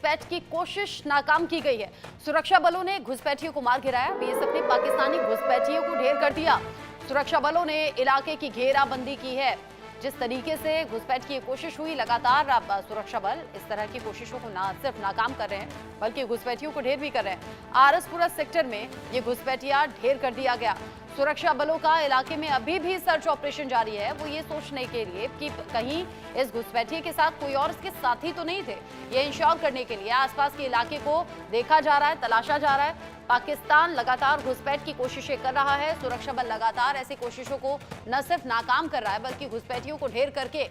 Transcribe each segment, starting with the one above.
घुसपैठ की कोशिश नाकाम की गई है। सुरक्षा बलों ने घुसपैठियों को मार गिराया। बीएसएफ ने पाकिस्तानी घुसपैठियों को ढेर कर दिया। सुरक्षा बलों ने इलाके की घेराबंदी की है। जिस तरीके से घुसपैठ की कोशिश हुई, लगातार अब सुरक्षा बल इस तरह की कोशिशों को ना सिर्फ नाकाम कर रहे हैं बल्कि घुसपैठियों को ढेर भी कर रहे हैं। आरएसपुरा सेक्टर में ये घुसपैठिया ढेर कर दिया गया। सुरक्षा बलों का इलाके में अभी भी सर्च ऑपरेशन जारी है, वो ये सोचने के लिए कि कहीं इस घुसपैठिए के साथ कोई और इसके साथी तो नहीं थे। ये इंश्योर करने के लिए आसपास के इलाके को देखा जा रहा है, तलाशा जा रहा है। पाकिस्तान लगातार घुसपैठ की कोशिशें कर रहा है। सुरक्षा बल लगातार ऐसी कोशिशों को न सिर्फ नाकाम कर रहा है बल्कि घुसपैठियों को ढेर करके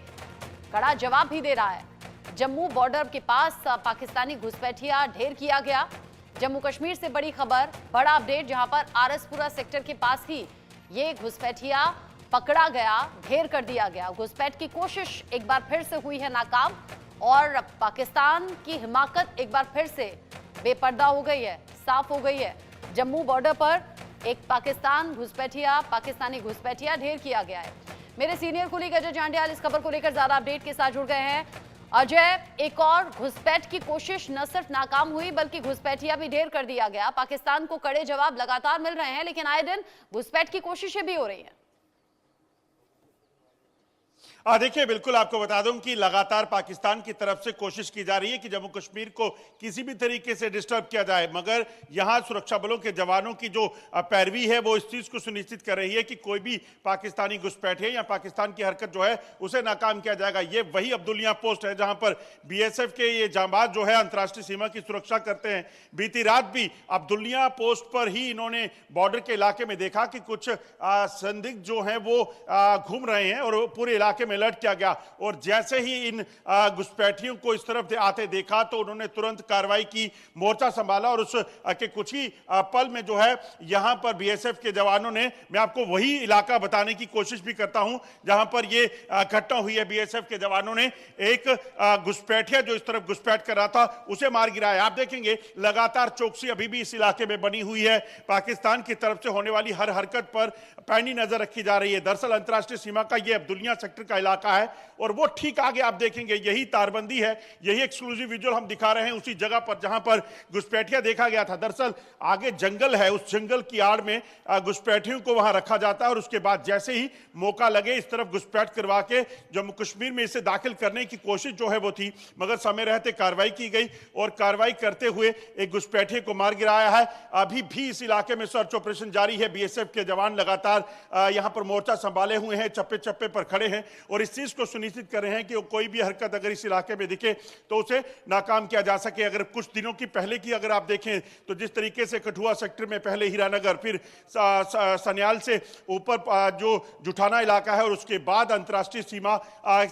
कड़ा जवाब भी दे रहा है। जम्मू बॉर्डर के पास पाकिस्तानी घुसपैठिया ढेर किया गया। जम्मू कश्मीर से बड़ी खबर, बड़ा अपडेट, जहां पर आरएसपुरा सेक्टर के पास ही ये घुसपैठिया पकड़ा गया, ढेर कर दिया गया। घुसपैठ की कोशिश एक बार फिर से हुई है नाकाम और पाकिस्तान की हिमाकत एक बार फिर से बेपर्दा हो गई है, साफ हो गई है। जम्मू बॉर्डर पर एक पाकिस्तानी घुसपैठिया ढेर किया गया है। मेरे सीनियर कुलीग अजय जांडियाल इस खबर को लेकर ज्यादा अपडेट के साथ जुड़ गए हैं। अजय, एक और घुसपैठ की कोशिश न सिर्फ नाकाम हुई बल्कि घुसपैठिया भी ढेर कर दिया गया। पाकिस्तान को कड़े जवाब लगातार मिल रहे हैं, लेकिन आए दिन घुसपैठ की कोशिशें भी हो रही हैं। देखिए, बिल्कुल आपको बता दूं कि लगातार पाकिस्तान की तरफ से कोशिश की जा रही है कि जम्मू कश्मीर को किसी भी तरीके से डिस्टर्ब किया जाए, मगर यहां सुरक्षा बलों के जवानों की जो पैरवी है वो इस चीज को सुनिश्चित कर रही है कि कोई भी पाकिस्तानी घुसपैठ है या पाकिस्तान की हरकत जो है उसे नाकाम किया जाएगा। ये वही अब्दुल्लिया पोस्ट है जहां पर बीएसएफ के ये जांबाज जो है अंतर्राष्ट्रीय सीमा की सुरक्षा करते हैं। बीती रात भी अब्दुल्लिया पोस्ट पर ही इन्होंने बॉर्डर के इलाके में देखा कि कुछ संदिग्ध जो है वो घूम रहे हैं और पूरे इलाके में अलर्ट किया गया। और जैसे ही इन घुसपैठियों को इस तरफ आते देखा तो उन्होंने तुरंत कार्रवाई की, मोर्चा संभाला और उस के कुछ ही पल में जो है यहां पर बीएसएफ के जवानों ने, मैं आपको वही इलाका बताने की कोशिश भी करता हूं जहां पर ये घटना हुई है। बीएसएफ के जवानों ने एक घुसपैठिया जो इस तरफ घुसपैठ कर रहा था उसे मार गिराया। आप देखेंगे लगातार चौकसी अभी भी इस इलाके में बनी हुई है। पाकिस्तान की तरफ से होने वाली हर हरकत पर पैनी नजर रखी जा रही है। दरअसल अंतर्राष्ट्रीय सीमा का यह अब्दुल्लिया सेक्टर का इलाका है और वो ठीक आगे आप देखेंगे यही तारबंदी है। यही एक्सक्लूसिव विजुअल हम दिखा रहे हैं उसी जगह पर जहां पर घुसपैठिया देखा गया था। दरअसल आगे जंगल है, उस जंगल की आड़ में घुसपैठियों को वहां रखा जाता है और उसके बाद जैसे ही मौका लगे इस तरफ घुसपैठ करवा के जम्मू कश्मीर में इसे दाखिल करने की कोशिश जो है वो थी, मगर समय रहते कार्रवाई की गई और कार्रवाई करते हुए एक घुसपैठिए को मार गिराया है। अभी भी इस इलाके में सर्च ऑपरेशन जारी है। बीएसएफ के जवान लगातार यहां पर मोर्चा संभाले हुए हैं, चप्पे चप्पे पर खड़े हैं और इस चीज को सुनिश्चित कर रहे हैं कि कोई भी हरकत अगर इस इलाके में दिखे तो उसे नाकाम किया जा सके। अगर कुछ दिनों की पहले की अगर आप देखें तो जिस तरीके से कठुआ सेक्टर में पहले हीरानगर, फिर सन्याल से ऊपर जो जुठाना इलाका है और उसके बाद अंतर्राष्ट्रीय सीमा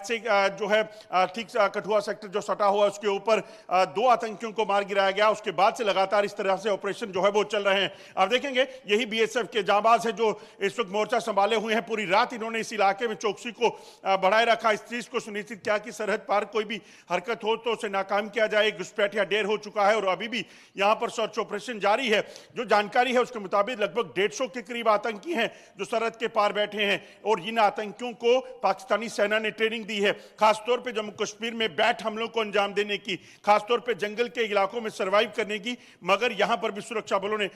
से जो है ठीक कठुआ सेक्टर जो सटा हुआ है उसके ऊपर 2 आतंकियों को मार गिराया गया। उसके बाद से लगातार इस तरह से ऑपरेशन जो है वो चल रहे हैं। आप देखेंगे यही बीएसएफ के जांबाज है जो इस वक्त मोर्चा संभाले हुए हैं। पूरी रात इन्होंने इस इलाके में चौकसी को बढ़ाए रखा, इस चीज को सुनिश्चित किया कि सरहद पार कोई भी हरकत हो तो उसे नाकाम किया जाए। घुसपैठिया ढेर हो चुका है और अभी भी यहां पर सर्च ऑपरेशन जारी है। जो जानकारी है उसके मुताबिक लगभग 150 के करीब आतंकी हैं जो सरहद के पार बैठे हैं और इन आतंकियों को पाकिस्तानी सेना ने ट्रेनिंग दी है, खासतौर पर जम्मू कश्मीर में बैठ हमलों को अंजाम देने की, खासतौर पर जंगल के इलाकों में सर्वाइव करने की। मगर यहां पर भी सुरक्षा बलों ने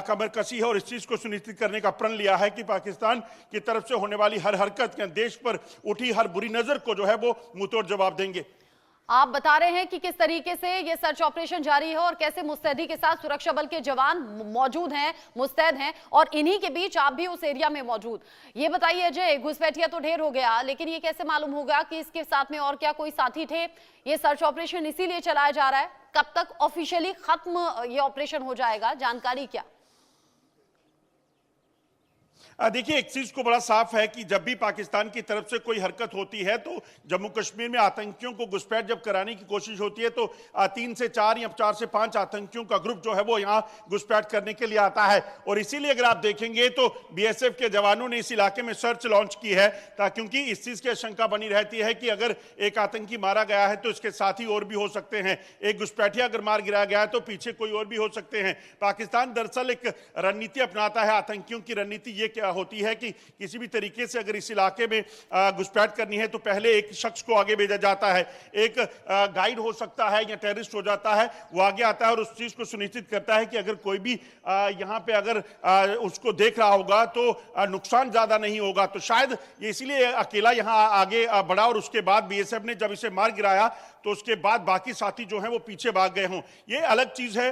कमर कसी है और इस चीज को सुनिश्चित करने का प्रण लिया है कि पाकिस्तान की तरफ से होने वाली हर हरकत या देश पर उठी हर बुरी नजर को जो है वो मुंहतोड़ जवाब देंगे। आप बता रहे हैं कि किस तरीके से ये सर्च ऑपरेशन जारी है और कैसे मुस्तैदी के साथ सुरक्षा बल के जवान मौजूद हैं, मुस्तैद हैं और इन्हीं के बीच आप भी उस एरिया में मौजूद। ये बताइए अजय, घुसपैठिया तो ढेर हो गया, लेकिन ये कैसे मालूम होगा कि इसके साथ में और क्या कोई साथी थे? ये सर्च ऑपरेशन इसीलिए चलाया जा रहा है, कब तक ऑफिशियली खत्म ये ऑपरेशन हो जाएगा, जानकारी क्या? देखिए, एक चीज को बड़ा साफ है कि जब भी पाकिस्तान की तरफ से कोई हरकत होती है तो जम्मू कश्मीर में आतंकियों को घुसपैठ जब कराने की कोशिश होती है तो 3 से 4 या 4 से 5 आतंकियों का ग्रुप जो है वो यहां घुसपैठ करने के लिए आता है। और इसीलिए अगर आप देखेंगे तो बीएसएफ के जवानों ने इस इलाके में सर्च लॉन्च की है क्योंकि इस चीज की आशंका बनी रहती है कि अगर एक आतंकी मारा गया है तो इसके साथी और भी हो सकते हैं। एक घुसपैठिया अगर मार गिराया गया है तो पीछे कोई और भी हो सकते हैं। पाकिस्तान दरअसल एक रणनीति अपनाता है, आतंकियों की रणनीति ये होती है कि किसी भी तरीके से अगर इस इलाके में घुसपैठ करनी है तो पहले एक शख्स को आगे भेजा जाता है, एक गाइड हो सकता है या टेररिस्ट हो जाता है, वो आगे आता है और उस चीज को सुनिश्चित करता है कि अगर कोई भी यहाँ पे अगर उसको देख रहा होगा तो नुकसान ज्यादा नहीं होगा। तो शायद ये इसीलिए अकेला यहाँ आगे बढ़ा और उसके बाद बीएसएफ ने जब इसे मार गिराया तो उसके बाद बाकी साथी जो हैं वो पीछे भाग गए हों, ये अलग चीज है।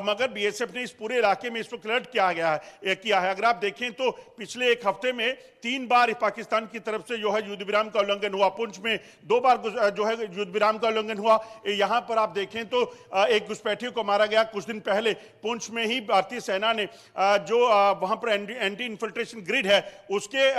मगर बीएसएफ ने इस पूरे इलाके में इस वक्त अलर्ट किया है। अगर आप देखें तो पिछले एक हफ्ते में 3 बार पाकिस्तान की तरफ से जो है युद्ध विराम का उल्लंघन हुआ। पुंछ में 2 बार जो है युद्ध विराम का उल्लंघन हुआ। यहां पर आप देखें तो एक घुसपैठियों को मारा गया। कुछ दिन पहले पुंछ में ही भारतीय सेना ने जो वहां पर एंटी इन्फिल्ट्रेशन ग्रिड है उसके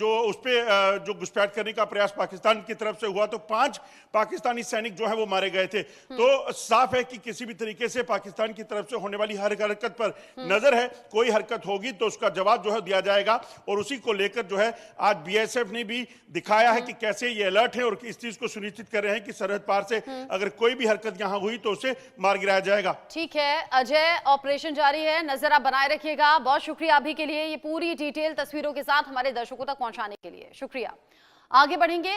उस पर जो घुसपैठ करने का प्रयास पाकिस्तान की तरफ से हुआ तो 5 पाकिस्तानी सैनिक जो है वो मारे गए थे। तो साफ है कि किसी भी तरीके से पाकिस्तान की तरफ से होने वाली हर हरकत पर नजर है। कोई हरकत होगी तो उसका जवाब जो है दिया जाएगा और उसी को लेकर जो है आज बीएसएफ ने भी दिखाया है कि कैसे ये अलर्ट है और इस चीज को सुनिश्चित कर रहे हैं कि सरहद पार से अगर कोई भी हरकत यहां हुई तो उसे मार गिराया जाएगा। ठीक है अजय, ऑपरेशन जारी है, नजर आप बनाए रखिएगा। बहुत शुक्रिया अभी के लिए, ये पूरी डिटेल तस्वीरों के साथ हमारे दर्शकों तक पहुंचाने के लिए शुक्रिया। आगे बढ़ेंगे।